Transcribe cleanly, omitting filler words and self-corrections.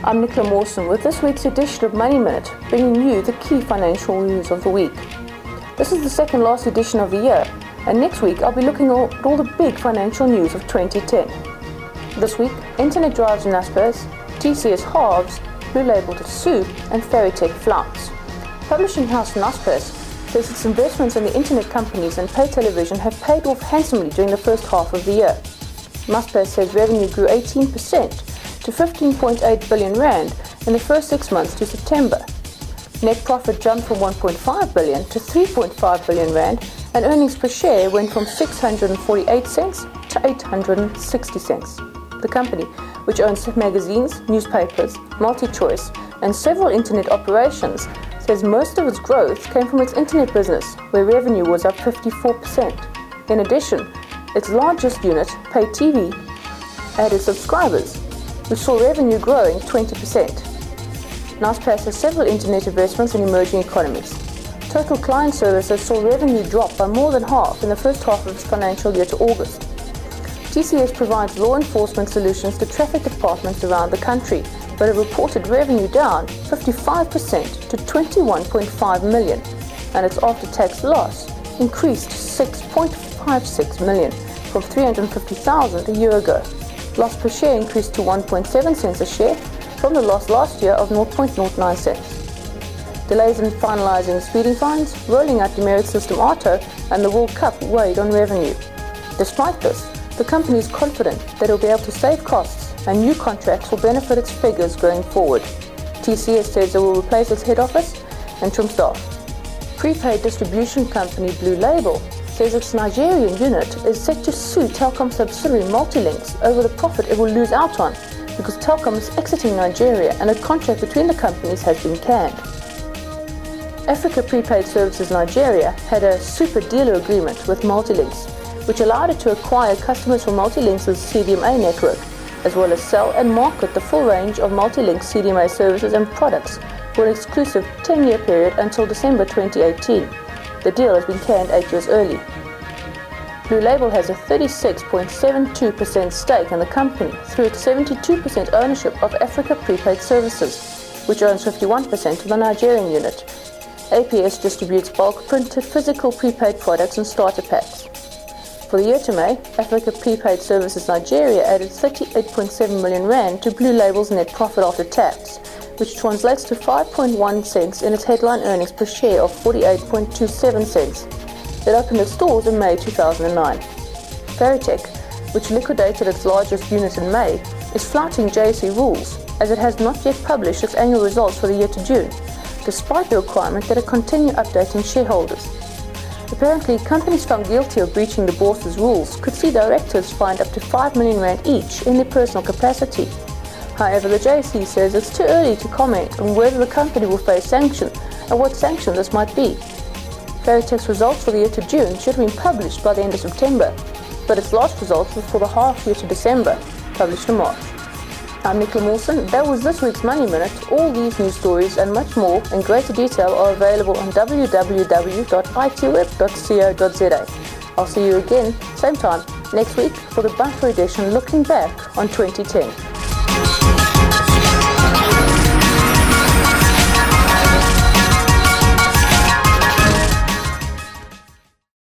I'm Nicola Mawson with this week's edition of Money Minute, bringing you the key financial news of the week. This is the second last edition of the year, and next week I'll be looking at all the big financial news of 2010. This week, Internet drives Naspers, TCS halves, Blue Label to sue, and Faritec flouts. Publishing house Naspers says its investments in the internet companies and pay television have paid off handsomely during the first half of the year. Naspers says revenue grew 18% to 15.8 billion rand in the first 6 months to September. Net profit jumped from 1.5 billion to 3.5 billion rand, and earnings per share went from 648 cents to 860 cents. The company, which owns magazines, newspapers, MultiChoice, and several internet operations, says most of its growth came from its internet business, where revenue was up 54%. In addition, its largest unit, Pay TV, added subscribers, which saw revenue growing 20%. Naspers has several internet investments in emerging economies. Total client services saw revenue drop by more than half in the first half of its financial year to August. TCS provides law enforcement solutions to traffic departments around the country, but it reported revenue down 55% to 21.5 million, and its after-tax loss increased to 6.56 million from 350,000 a year ago. Loss per share increased to 1.7 cents a share from the loss last year of 0.09 cents. Delays in finalizing speeding fines, rolling out demerit system auto, and the World Cup weighed on revenue. Despite this, the company is confident that it will be able to save costs and new contracts will benefit its figures going forward. TCS says it will replace its head office and trim staff. Prepaid distribution company Blue Label says its Nigerian unit is set to sue Telkom subsidiary Multilinks over the profit it will lose out on because Telkom is exiting Nigeria and a contract between the companies has been canned. Africa Prepaid Services Nigeria had a super dealer agreement with Multilinks, which allowed it to acquire customers from Multilinks' CDMA network, as well as sell and market the full range of Multilinks CDMA services and products for an exclusive 10-year period until December 2018. The deal has been canned 8 years early. Blue Label has a 36.72% stake in the company through its 72% ownership of Africa Prepaid Services, which owns 51% of the Nigerian unit. APS distributes bulk printed physical prepaid products and starter packs. For the year to May, Africa Prepaid Services Nigeria added 38.7 million rand to Blue Label's net profit after tax, which translates to 5.1 cents in its headline earnings per share of 48.27 cents. It opened its stores in May 2009. Faritec, which liquidated its largest unit in May, is flouting JSE rules as it has not yet published its annual results for the year to June, despite the requirement that it continue updating shareholders. Apparently, companies found guilty of breaching the bourse's rules could see directors fined up to 5 million rand each in their personal capacity. However, the JSE says it's too early to comment on whether the company will face sanction and what sanction this might be. Faritec's results for the year to June should have been published by the end of September, but its last results were for the half year to December, published in March. I'm Nicola Mawson. That was this week's Money Minute. All these news stories and much more in greater detail are available on www.ITWeb.co.za. I'll see you again, same time, next week for the bumper edition looking back on 2010.